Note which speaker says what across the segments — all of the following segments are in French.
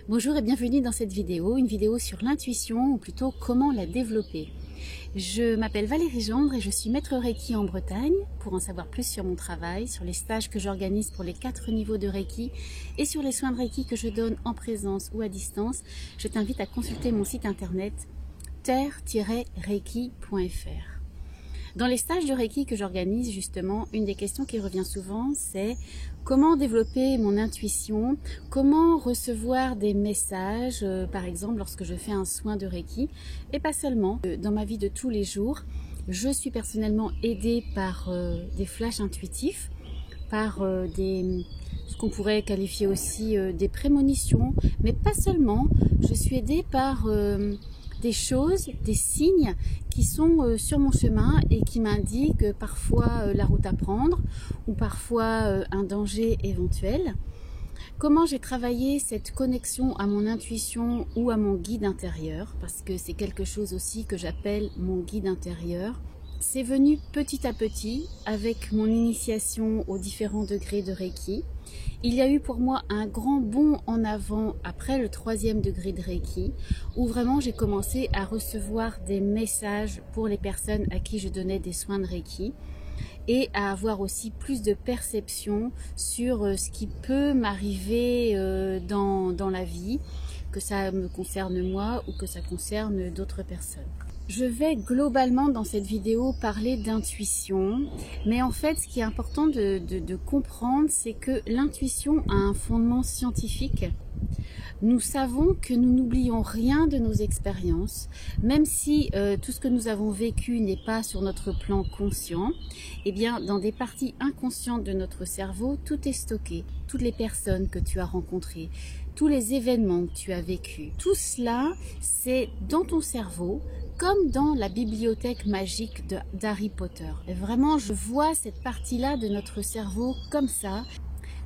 Speaker 1: Bonjour et bienvenue dans cette vidéo, une vidéo sur l'intuition ou plutôt comment la développer. Je m'appelle Valérie Gendre et je suis maître Reiki en Bretagne. Pour en savoir plus sur mon travail, sur les stages que j'organise pour les 4 niveaux de Reiki et sur les soins de Reiki que je donne en présence ou à distance, je t'invite à consulter mon site internet terre-reiki.fr. Dans les stages de Reiki que j'organise, justement, une des questions qui revient souvent, c'est comment développer mon intuition, comment recevoir des messages, par exemple lorsque je fais un soin de Reiki, et pas seulement. Dans ma vie de tous les jours, je suis personnellement aidée par des flashs intuitifs, par ce qu'on pourrait qualifier aussi des prémonitions, mais pas seulement. Je suis aidée par des choses, des signes qui sont sur mon chemin et qui m'indiquent parfois la route à prendre ou parfois un danger éventuel. Comment j'ai travaillé cette connexion à mon intuition ou à mon guide intérieur, parce que c'est quelque chose aussi que j'appelle mon guide intérieur. C'est venu petit à petit avec mon initiation aux différents degrés de Reiki. Il y a eu pour moi un grand bond en avant après le 3e degré de Reiki, où vraiment j'ai commencé à recevoir des messages pour les personnes à qui je donnais des soins de Reiki et à avoir aussi plus de perception sur ce qui peut m'arriver dans la vie, que ça me concerne moi ou que ça concerne d'autres personnes. Je vais globalement dans cette vidéo parler d'intuition, mais en fait ce qui est important de comprendre, c'est que l'intuition a un fondement scientifique. Nous savons que nous n'oublions rien de nos expériences, même si tout ce que nous avons vécu n'est pas sur notre plan conscient, eh bien dans des parties inconscientes de notre cerveau, tout est stocké. Toutes les personnes que tu as rencontrées, tous les événements que tu as vécus, tout cela c'est dans ton cerveau, comme dans la bibliothèque magique d'Harry Potter. Et vraiment, je vois cette partie-là de notre cerveau comme ça,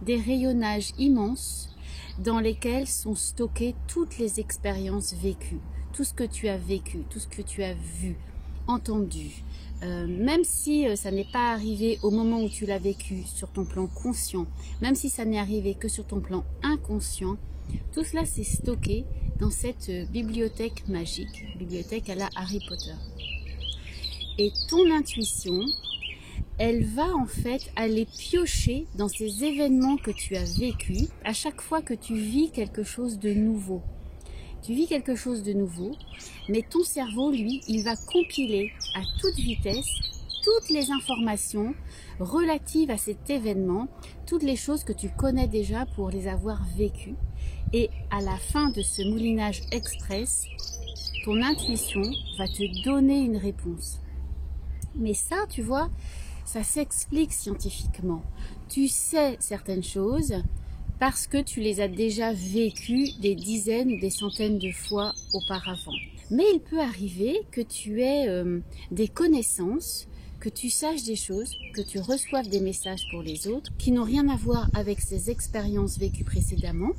Speaker 1: des rayonnages immenses dans lesquels sont stockées toutes les expériences vécues, tout ce que tu as vécu, tout ce que tu as vu, entendu. Même si ça n'est pas arrivé au moment où tu l'as vécu sur ton plan conscient, même si ça n'est arrivé que sur ton plan inconscient, tout cela s'est stocké dans cette bibliothèque magique, bibliothèque à la Harry Potter. Et ton intuition, elle va en fait aller piocher dans ces événements que tu as vécus à chaque fois que tu vis quelque chose de nouveau. Tu vis quelque chose de nouveau, mais ton cerveau, lui, il va compiler à toute vitesse toutes les informations relatives à cet événement, toutes les choses que tu connais déjà pour les avoir vécues. Et à la fin de ce moulinage express, ton intuition va te donner une réponse. Mais ça, tu vois, ça s'explique scientifiquement. Tu sais certaines choses parce que tu les as déjà vécues des dizaines ou des centaines de fois auparavant. Mais il peut arriver que tu aies des connaissances, que tu saches des choses, que tu reçoives des messages pour les autres qui n'ont rien à voir avec ces expériences vécues précédemment,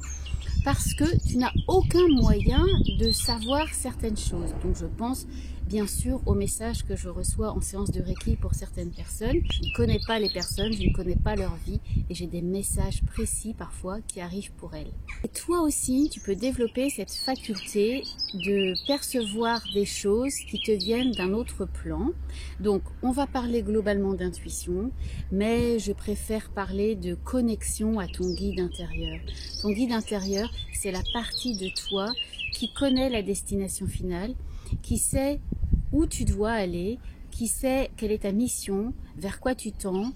Speaker 1: parce que tu n'as aucun moyen de savoir certaines choses. Donc je pense bien sûr aux messages que je reçois en séance de Reiki pour certaines personnes. Je ne connais pas les personnes, je ne connais pas leur vie et j'ai des messages précis parfois qui arrivent pour elles. Et toi aussi, tu peux développer cette faculté de percevoir des choses qui te viennent d'un autre plan. Donc on va parler globalement d'intuition, mais je préfère parler de connexion à ton guide intérieur. Ton guide intérieur, c'est la partie de toi qui connaît la destination finale, qui sait où tu dois aller, qui sait quelle est ta mission, vers quoi tu tends,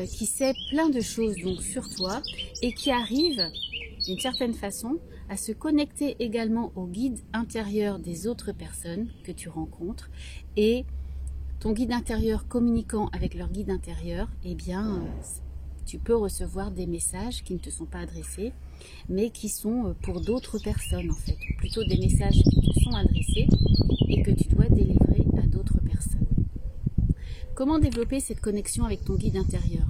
Speaker 1: qui sait plein de choses donc sur toi et qui arrive d'une certaine façon à se connecter également au guide intérieur des autres personnes que tu rencontres. Et ton guide intérieur communiquant avec leur guide intérieur, eh bien tu peux recevoir des messages qui ne te sont pas adressés, mais qui sont pour d'autres personnes en fait, plutôt des messages qui te sont adressés et que tu dois délivrer à d'autres personnes. Comment développer cette connexion avec ton guide intérieur?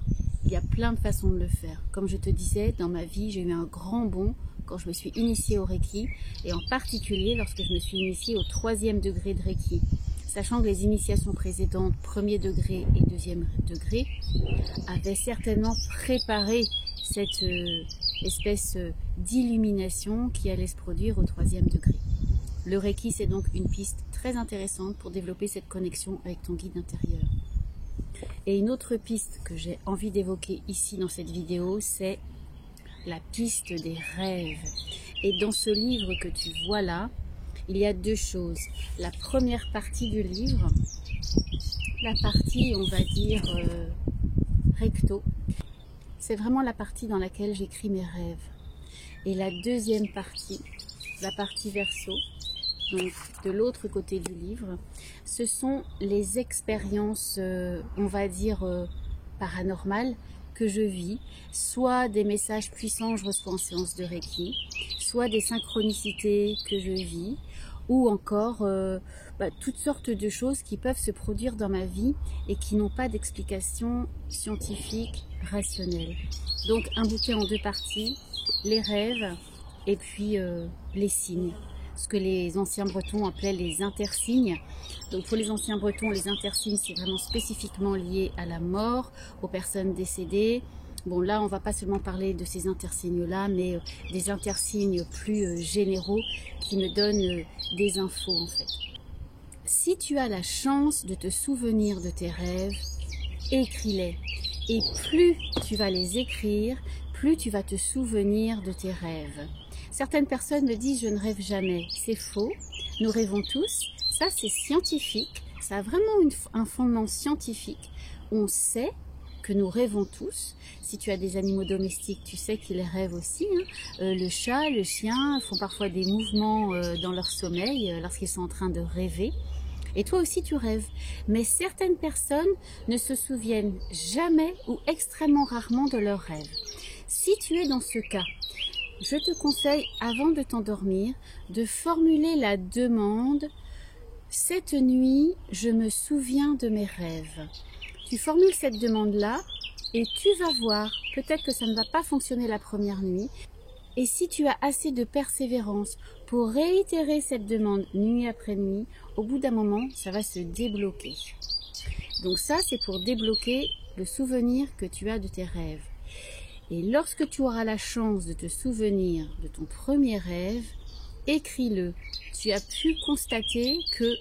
Speaker 1: Il y a plein de façons de le faire. Comme je te disais, dans ma vie, j'ai eu un grand bond quand je me suis initiée au Reiki, et en particulier lorsque je me suis initiée au 3e degré de Reiki. Sachant que les initiations précédentes, 1er degré et 2e degré, avaient certainement préparé cette espèce d'illumination qui allait se produire au 3e degré. Le Reiki, c'est donc une piste très intéressante pour développer cette connexion avec ton guide intérieur. Et une autre piste que j'ai envie d'évoquer ici dans cette vidéo, c'est la piste des rêves. Et dans ce livre que tu vois là, il y a deux choses. La première partie du livre, la partie, on va dire, recto, c'est vraiment la partie dans laquelle j'écris mes rêves. Et la deuxième partie, la partie verso, donc de l'autre côté du livre, ce sont les expériences, on va dire, paranormales que je vis, soit des messages puissants que je reçois en séance de Reiki, soit des synchronicités que je vis, ou encore toutes sortes de choses qui peuvent se produire dans ma vie et qui n'ont pas d'explication scientifique rationnelle. Donc un bouquet en deux parties, les rêves et puis les signes, ce que les anciens bretons appelaient les intersignes. Donc pour les anciens bretons, les intersignes, c'est vraiment spécifiquement lié à la mort, aux personnes décédées. Bon, là, on va pas seulement parler de ces intersignes-là, mais des intersignes plus généraux qui me donnent des infos, en fait. Si tu as la chance de te souvenir de tes rêves, écris-les. Et plus tu vas les écrire, plus tu vas te souvenir de tes rêves. Certaines personnes me disent « je ne rêve jamais ». C'est faux, nous rêvons tous. Ça, c'est scientifique, ça a vraiment un fondement scientifique. On sait que nous rêvons tous. Si tu as des animaux domestiques, tu sais qu'ils rêvent aussi. Le chat, le chien font parfois des mouvements dans leur sommeil lorsqu'ils sont en train de rêver. Et toi aussi tu rêves. Mais certaines personnes ne se souviennent jamais ou extrêmement rarement de leurs rêves. Si tu es dans ce cas, je te conseille, avant de t'endormir, de formuler la demande « Cette nuit, je me souviens de mes rêves ». Tu formules cette demande-là et tu vas voir, peut-être que ça ne va pas fonctionner la première nuit. Et si tu as assez de persévérance pour réitérer cette demande nuit après nuit, au bout d'un moment, ça va se débloquer. Donc ça, c'est pour débloquer le souvenir que tu as de tes rêves. Et lorsque tu auras la chance de te souvenir de ton premier rêve, écris-le. Tu as pu constater que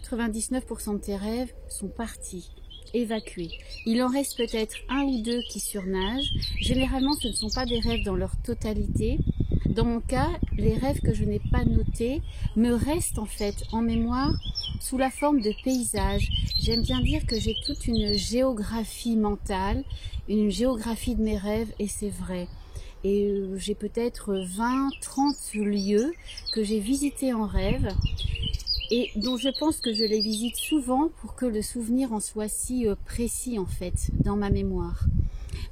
Speaker 1: 99% de tes rêves sont partis, évacués. Il en reste peut-être un ou deux qui surnagent. Généralement, ce ne sont pas des rêves dans leur totalité. Dans mon cas, les rêves que je n'ai pas notés me restent en fait en mémoire sous la forme de paysages. J'aime bien dire que j'ai toute une géographie mentale, une géographie de mes rêves, et c'est vrai. Et j'ai peut-être 20, 30 lieux que j'ai visités en rêve et dont je pense que je les visite souvent pour que le souvenir en soit si précis en fait dans ma mémoire.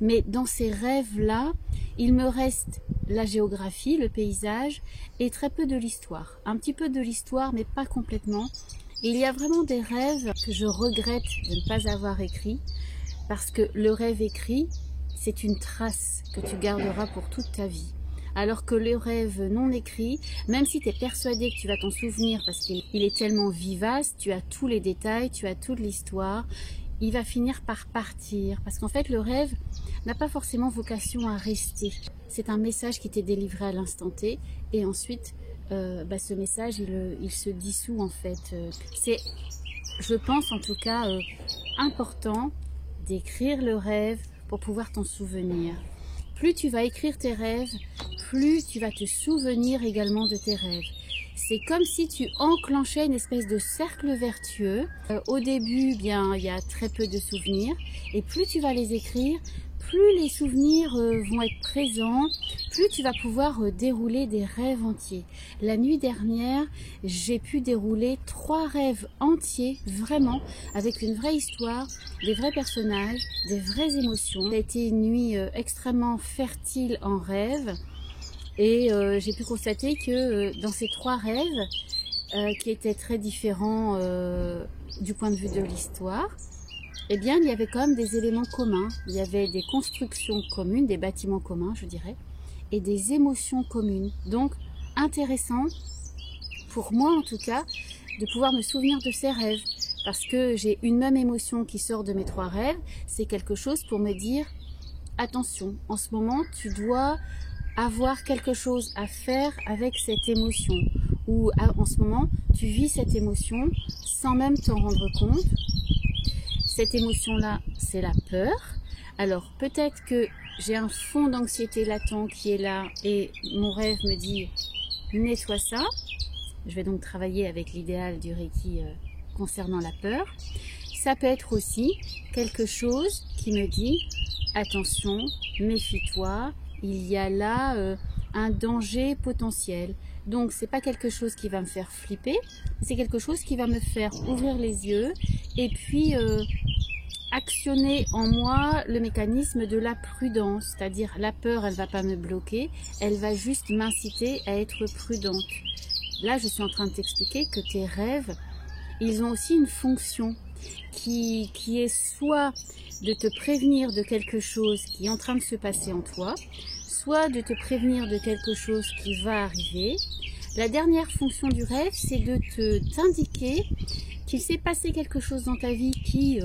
Speaker 1: Mais dans ces rêves-là, il me reste la géographie, le paysage et très peu de l'histoire. Un petit peu de l'histoire, mais pas complètement. Et il y a vraiment des rêves que je regrette de ne pas avoir écrits, parce que le rêve écrit, c'est une trace que tu garderas pour toute ta vie. Alors que le rêve non écrit, même si tu es persuadé que tu vas t'en souvenir parce qu'il est tellement vivace, tu as tous les détails, tu as toute l'histoire, il va finir par partir. Parce qu'en fait, le rêve n'a pas forcément vocation à rester. C'est un message qui t'est délivré à l'instant T et ensuite, ce message, il se dissout en fait. C'est, je pense en tout cas, important d'écrire le rêve pour pouvoir t'en souvenir. Plus tu vas écrire tes rêves, plus tu vas te souvenir également de tes rêves. C'est comme si tu enclenchais une espèce de cercle vertueux. Au début, bien, il y a très peu de souvenirs. Et plus tu vas les écrire, plus les souvenirs vont être présents, plus tu vas pouvoir dérouler des rêves entiers. La nuit dernière, j'ai pu dérouler 3 rêves entiers, vraiment, avec une vraie histoire, des vrais personnages, des vraies émotions. Ça a été une nuit extrêmement fertile en rêves. Et j'ai pu constater que dans ces 3 rêves, qui étaient très différents du point de vue de l'histoire, eh bien, il y avait quand même des éléments communs. Il y avait des constructions communes, des bâtiments communs, je dirais, et des émotions communes. Donc, intéressant, pour moi en tout cas, de pouvoir me souvenir de ces rêves. Parce que j'ai une même émotion qui sort de mes 3 rêves. C'est quelque chose pour me dire, attention, en ce moment, tu dois avoir quelque chose à faire avec cette émotion, ou en ce moment, tu vis cette émotion sans même t'en rendre compte. Cette émotion-là, c'est la peur. Alors, peut-être que j'ai un fond d'anxiété latent qui est là et mon rêve me dit « nettoie ça ». Je vais donc travailler avec l'idéal du Reiki concernant la peur. Ça peut être aussi quelque chose qui me dit « attention, méfie-toi, il y a là un danger potentiel ». Donc, c'est pas quelque chose qui va me faire flipper, c'est quelque chose qui va me faire ouvrir les yeux et puis actionner en moi le mécanisme de la prudence, c'est-à-dire la peur, elle va pas me bloquer, elle va juste m'inciter à être prudente. Là, je suis en train de t'expliquer que tes rêves, ils ont aussi une fonction qui est soit de te prévenir de quelque chose qui est en train de se passer en toi, soit de te prévenir de quelque chose qui va arriver. La dernière fonction du rêve, c'est de t'indiquer qu'il s'est passé quelque chose dans ta vie qui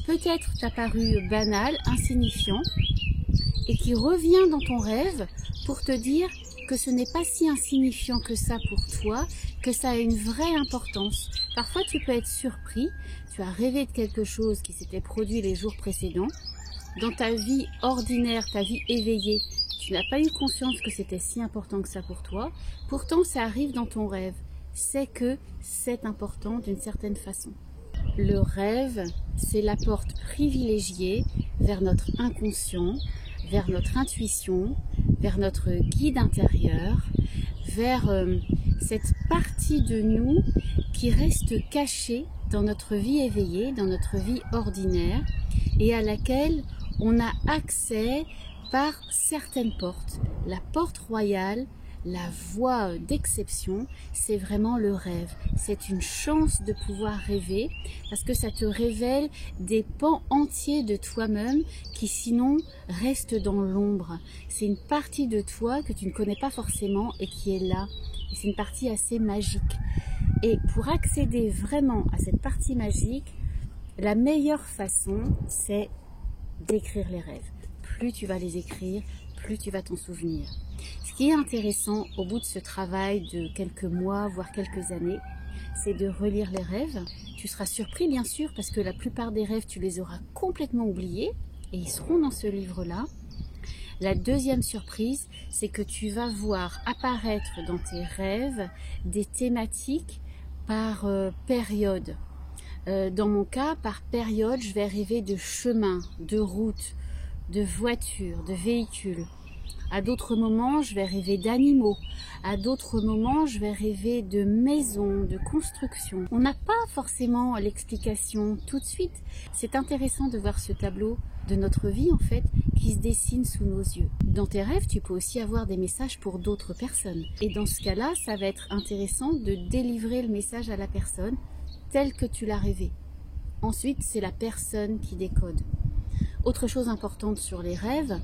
Speaker 1: peut-être t'a paru banal, insignifiant, et qui revient dans ton rêve pour te dire que ce n'est pas si insignifiant que ça pour toi, que ça a une vraie importance. Parfois, tu peux être surpris, tu as rêvé de quelque chose qui s'était produit les jours précédents. Dans ta vie ordinaire, ta vie éveillée, tu n'as pas eu conscience que c'était si important que ça pour toi. Pourtant, ça arrive dans ton rêve. C'est que c'est important d'une certaine façon. Le rêve, c'est la porte privilégiée vers notre inconscient, vers notre intuition, vers notre guide intérieur, vers cette partie de nous qui reste cachée dans notre vie éveillée, dans notre vie ordinaire et à laquelle on a accès par certaines portes. La porte royale, la voie d'exception, c'est vraiment le rêve. C'est une chance de pouvoir rêver parce que ça te révèle des pans entiers de toi-même qui sinon restent dans l'ombre. C'est une partie de toi que tu ne connais pas forcément et qui est là. Et c'est une partie assez magique. Et pour accéder vraiment à cette partie magique, la meilleure façon, c'est d'écrire les rêves. Plus tu vas les écrire, plus tu vas t'en souvenir. Ce qui est intéressant au bout de ce travail de quelques mois, voire quelques années, c'est de relire les rêves. Tu seras surpris bien sûr parce que la plupart des rêves, tu les auras complètement oubliés et ils seront dans ce livre-là. La deuxième surprise, c'est que tu vas voir apparaître dans tes rêves des thématiques par période. Dans mon cas, par période, je vais rêver de chemin, de route, de voiture, de véhicule. À d'autres moments, je vais rêver d'animaux. À d'autres moments, je vais rêver de maisons, de construction. On n'a pas forcément l'explication tout de suite. C'est intéressant de voir ce tableau de notre vie, en fait, qui se dessine sous nos yeux. Dans tes rêves, tu peux aussi avoir des messages pour d'autres personnes. Et dans ce cas-là, ça va être intéressant de délivrer le message à la personne tel que tu l'as rêvé. Ensuite, c'est la personne qui décode. Autre chose importante sur les rêves,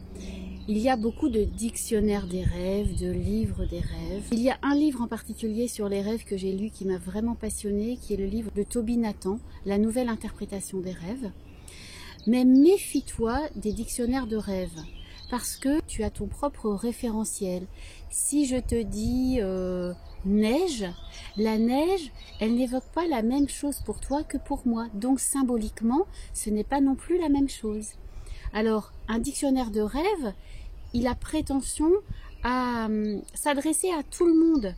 Speaker 1: il y a beaucoup de dictionnaires des rêves, de livres des rêves. Il y a un livre en particulier sur les rêves que j'ai lu qui m'a vraiment passionnée, qui est le livre de Toby Nathan, La nouvelle interprétation des rêves. Mais méfie-toi des dictionnaires de rêves, parce que tu as ton propre référentiel. Si je te dis neige, la neige, elle n'évoque pas la même chose pour toi que pour moi. Donc symboliquement, ce n'est pas non plus la même chose. Alors, un dictionnaire de rêves, il a prétention à s'adresser à tout le monde.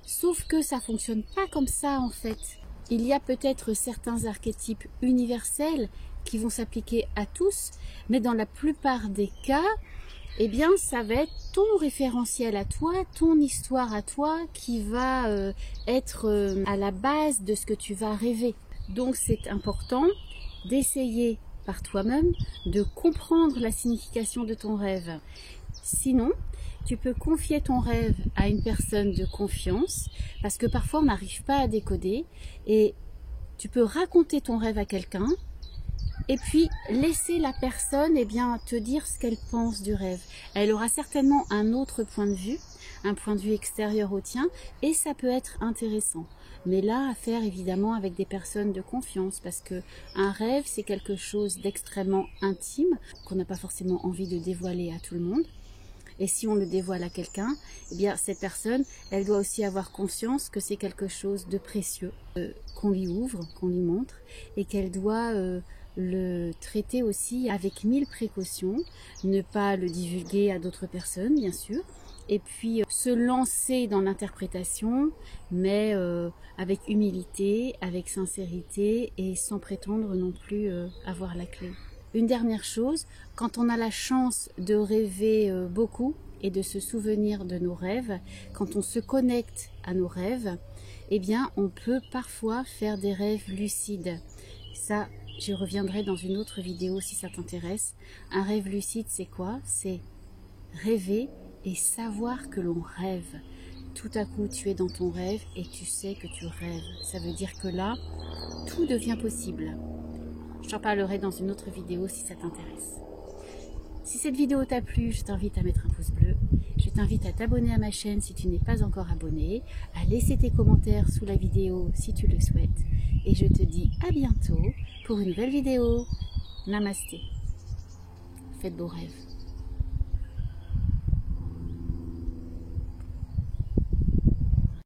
Speaker 1: Sauf que ça fonctionne pas comme ça en fait. Il y a peut-être certains archétypes universels qui vont s'appliquer à tous, mais dans la plupart des cas, eh bien, ça va être ton référentiel à toi, ton histoire à toi qui va être à la base de ce que tu vas rêver. Donc, c'est important d'essayer par toi-même de comprendre la signification de ton rêve. Sinon, tu peux confier ton rêve à une personne de confiance parce que parfois on n'arrive pas à décoder et tu peux raconter ton rêve à quelqu'un et puis laisser la personne te dire ce qu'elle pense du rêve. Elle aura certainement un autre point de vue extérieur au tien et ça peut être intéressant. Mais là, à faire évidemment avec des personnes de confiance parce que un rêve, c'est quelque chose d'extrêmement intime qu'on n'a pas forcément envie de dévoiler à tout le monde. Et si on le dévoile à quelqu'un, eh bien cette personne, elle doit aussi avoir conscience que c'est quelque chose de précieux qu'on lui ouvre, qu'on lui montre, et qu'elle doit le traiter aussi avec 1000 précautions, ne pas le divulguer à d'autres personnes, bien sûr, et puis se lancer dans l'interprétation, mais avec humilité, avec sincérité et sans prétendre non plus avoir la clé. Une dernière chose, quand on a la chance de rêver beaucoup et de se souvenir de nos rêves, quand on se connecte à nos rêves, eh bien on peut parfois faire des rêves lucides. Ça, j'y reviendrai dans une autre vidéo si ça t'intéresse. Un rêve lucide, c'est quoi? C'est rêver et savoir que l'on rêve. Tout à coup, tu es dans ton rêve et tu sais que tu rêves. Ça veut dire que là, tout devient possible. Je t'en parlerai dans une autre vidéo si ça t'intéresse. Si cette vidéo t'a plu, je t'invite à mettre un pouce bleu. Je t'invite à t'abonner à ma chaîne si tu n'es pas encore abonné, à laisser tes commentaires sous la vidéo si tu le souhaites. Et je te dis à bientôt pour une nouvelle vidéo. Namasté. Faites beaux rêves.